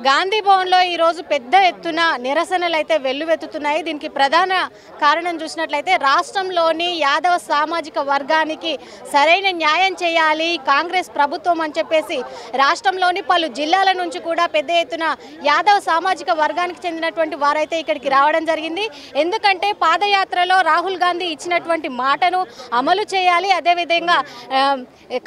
గాంధీ భవన్లో ఈరోజు పెద్ద ఎత్తున నిరసనలు అయితే వెల్లువెత్తుతున్నాయి. దీనికి ప్రధాన కారణం చూసినట్లయితే రాష్ట్రంలోని యాదవ సామాజిక వర్గానికి సరైన న్యాయం చేయాలి కాంగ్రెస్ ప్రభుత్వం అని చెప్పేసి రాష్ట్రంలోని పలు జిల్లాల నుంచి కూడా పెద్ద ఎత్తున యాదవ సామాజిక వర్గానికి చెందినటువంటి వారైతే ఇక్కడికి రావడం జరిగింది. ఎందుకంటే పాదయాత్రలో రాహుల్ గాంధీ ఇచ్చినటువంటి మాటను అమలు చేయాలి. అదేవిధంగా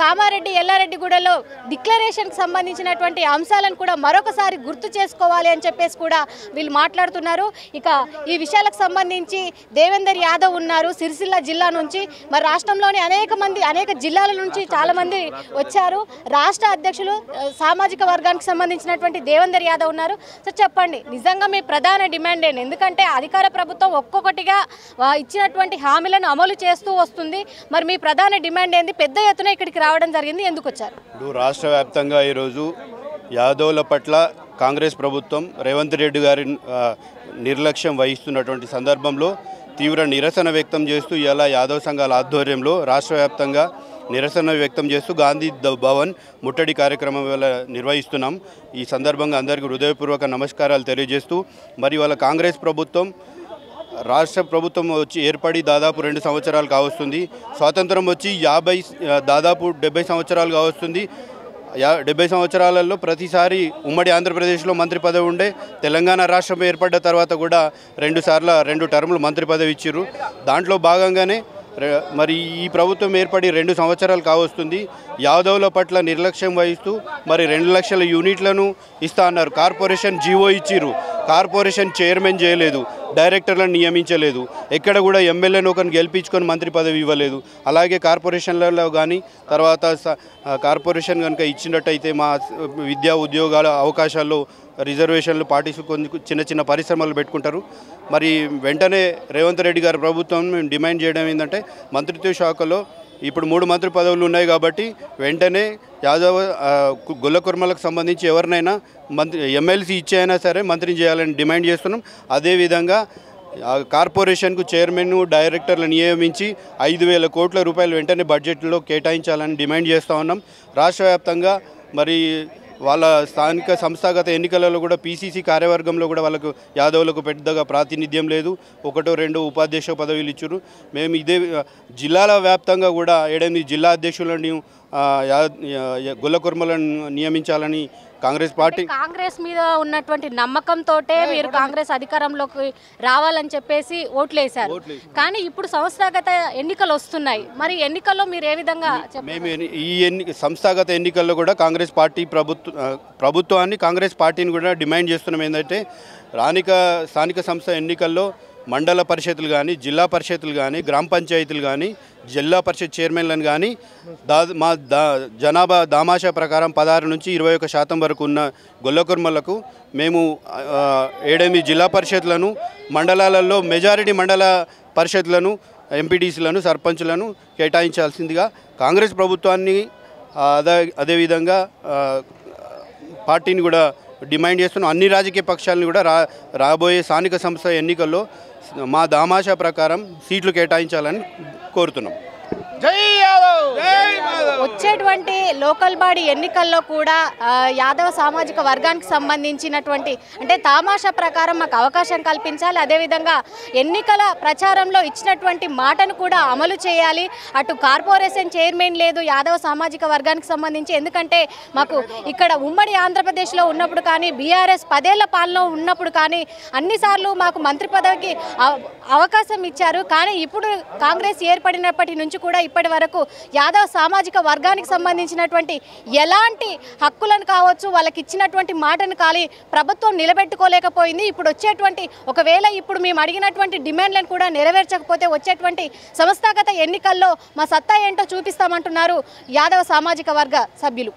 కామారెడ్డి ఎల్లారెడ్డిగూడలో డిక్లరేషన్కి సంబంధించినటువంటి అంశాలను కూడా మరొకసారి గుర్తు చేసుకోవాలి అని చెప్పేసి కూడా వీళ్ళు మాట్లాడుతున్నారు. ఇక ఈ విషయాలకు సంబంధించి దేవేందర్ యాదవ్ ఉన్నారు సిరిసిల్ల జిల్లా నుంచి. మరి రాష్ట్రంలోని అనేక జిల్లాల నుంచి చాలామంది వచ్చారు. రాష్ట్ర అధ్యక్షులు సామాజిక వర్గానికి సంబంధించినటువంటి దేవేందర్ యాదవ్ ఉన్నారు. సో చెప్పండి, నిజంగా మీ ప్రధాన డిమాండ్ ఏంటి? ఎందుకంటే అధికార ప్రభుత్వం ఒక్కొక్కటిగా ఇచ్చినటువంటి హామీలను అమలు చేస్తూ వస్తుంది. మరి మీ ప్రధాన డిమాండ్ ఏంటి? పెద్ద ఎత్తున ఇక్కడికి రావడం జరిగింది, ఎందుకు వచ్చారు? రాష్ట్ర వ్యాప్తంగా ఈరోజు యాదవుల పట్ల కాంగ్రెస్ ప్రభుత్వం రేవంత్ రెడ్డి గారి నిర్లక్ష్యం వహిస్తున్నటువంటి సందర్భంలో తీవ్ర నిరసన వ్యక్తం చేస్తూ ఇలా యాదవ్ సంఘాల ఆధ్వర్యంలో రాష్ట్ర వ్యాప్తంగా నిరసన వ్యక్తం చేస్తూ గాంధీ భవన్ ముట్టడి కార్యక్రమం వల్ల నిర్వహిస్తున్నాం. ఈ సందర్భంగా అందరికీ హృదయపూర్వక నమస్కారాలు తెలియజేస్తూ మరి వాళ్ళ కాంగ్రెస్ ప్రభుత్వం రాష్ట్ర ప్రభుత్వం వచ్చి ఏర్పడి దాదాపు 2 సంవత్సరాలు కావస్తుంది. స్వాతంత్రం వచ్చి దాదాపు 70 సంవత్సరాలు కావస్తుంది. 70 సంవత్సరాలలో ప్రతిసారి ఉమ్మడి ఆంధ్రప్రదేశ్లో మంత్రి పదవి ఉండే, తెలంగాణ రాష్ట్రం ఏర్పడ్డ తర్వాత కూడా 2 టర్ములు మంత్రి పదవి ఇచ్చారు. దాంట్లో భాగంగానే మరి ఈ ప్రభుత్వం ఏర్పడి 2 సంవత్సరాలు కావస్తుంది. యాదవుల పట్ల నిర్లక్ష్యం వహిస్తూ మరి 2 లక్షల యూనిట్లను ఇస్తా అన్నారు. కార్పొరేషన్ జీవో ఇచ్చిర్రు, కార్పొరేషన్ చైర్మన్ చేయలేదు, డైరెక్టర్లను నియమించలేదు, ఎక్కడ కూడా ఎమ్మెల్యేను ఒకరిని గెలిపించుకొని మంత్రి పదవి ఇవ్వలేదు. అలాగే కార్పొరేషన్లలో కానీ తర్వాత కార్పొరేషన్ కనుక ఇచ్చినట్టయితే మా విద్యా ఉద్యోగాల అవకాశాల్లో రిజర్వేషన్లు పాటిస్తూ కొన్ని చిన్న పరిశ్రమలు పెట్టుకుంటారు. మరి వెంటనే రేవంత్ రెడ్డి గారి ప్రభుత్వం మేము డిమాండ్ చేయడం ఏంటంటే మంత్రిత్వ శాఖలో ఇప్పుడు 3 మంత్రి పదవులు ఉన్నాయి కాబట్టి వెంటనే యాదవ గొల్ల కుర్మలకు సంబంధించి ఎవరినైనా ఎమ్మెల్సీ ఇచ్చైనా సరే మంత్రిని చేయాలని డిమాండ్ చేస్తున్నాం. అదేవిధంగా కార్పొరేషన్కు చైర్మన్ డైరెక్టర్లు నియమించి 5,000 కోట్ల రూపాయలు వెంటనే బడ్జెట్లో కేటాయించాలని డిమాండ్ చేస్తూ ఉన్నాం. రాష్ట్ర వ్యాప్తంగా మరి వాళ్ళ స్థానిక సంస్థాగత ఎన్నికలలో కూడా పీసీసీ కార్యవర్గంలో కూడా వాళ్ళకు యాదవులకు పెద్దగా ప్రాతినిధ్యం లేదు. 1-2 ఉపాధ్యక్ష పదవులు ఇచ్చారు. మేము ఇదే జిల్లాల వ్యాప్తంగా కూడా 8 జిల్లా అధ్యక్షులను గొల్ల కుర్మలను నియమించాలని కాంగ్రెస్ మీద ఉన్నటువంటి నమ్మకంతో మీరు కాంగ్రెస్ అధికారంలోకి రావాలని చెప్పేసి ఓట్లేశారు. కానీ ఇప్పుడు సంస్థాగత ఎన్నికలు వస్తున్నాయి. మరి ఎన్నికల్లో మీరు ఏ విధంగా మేము సంస్థాగత ఎన్నికల్లో కూడా కాంగ్రెస్ పార్టీ ప్రభుత్వాన్ని కాంగ్రెస్ పార్టీని కూడా డిమాండ్ చేస్తున్నాం. ఏంటంటే స్థానిక సంస్థ ఎన్నికల్లో మండల పరిషత్తులు కానీ, జిల్లా పరిషత్తులు కానీ, గ్రామ పంచాయతీలు కానీ, జిల్లా పరిషత్ చైర్మన్లను కానీ మా జనాభా దామాషా ప్రకారం 16 నుంచి 21% వరకు ఉన్న గొల్లకుర్మలకు మేము 7 జిల్లా పరిషత్లను, మండలాలలో మెజారిటీ మండల పరిషత్లను, ఎంపీటీసీలను, సర్పంచ్లను కేటాయించాల్సిందిగా కాంగ్రెస్ ప్రభుత్వాన్ని అదేవిధంగా పార్టీని కూడా డిమాండ్ చేస్తున్నాం. అన్ని రాజకీయ పక్షాలను కూడా రాబోయే స్థానిక సంస్థ ఎన్నికల్లో మా దామాషా ప్రకారం సీట్లు కేటాయించాలని కోరుతున్నాం. వచ్చేటువంటి లోకల్ బాడీ ఎన్నికల్లో కూడా యాదవ సామాజిక వర్గానికి సంబంధించినటువంటి అంటే తామాషా ప్రకారం మాకు అవకాశం కల్పించాలి. అదేవిధంగా ఎన్నికల ప్రచారంలో ఇచ్చినటువంటి మాటను కూడా అమలు చేయాలి. అటు కార్పొరేషన్ చైర్మన్ లేదు యాదవ సామాజిక వర్గానికి సంబంధించి. ఎందుకంటే మాకు ఇక్కడ ఉమ్మడి ఆంధ్రప్రదేశ్లో ఉన్నప్పుడు కానీ, బీఆర్ఎస్ 10 ఏళ్ల పాలన ఉన్నప్పుడు కానీ అన్నిసార్లు మాకు మంత్రి పదవికి అవకాశం ఇచ్చారు. కానీ ఇప్పుడు కాంగ్రెస్ ఏర్పడినప్పటి నుంచి కూడా ఇప్పటి వరకు యాదవ సామాజిక వర్గానికి సంబంధించినటువంటి ఎలాంటి హక్కులను కావచ్చు, వాళ్ళకి ఇచ్చినటువంటి మాటను కానీ ప్రభుత్వం నిలబెట్టుకోలేకపోయింది. ఇప్పుడు వచ్చేటువంటి ఒకవేళ ఇప్పుడు మేము అడిగినటువంటి డిమాండ్లను కూడా నెరవేర్చకపోతే వచ్చేటువంటి సంస్థాగత ఎన్నికల్లో మా సత్తా ఏంటో చూపిస్తామంటున్నారు యాదవ సామాజిక వర్గ సభ్యులు.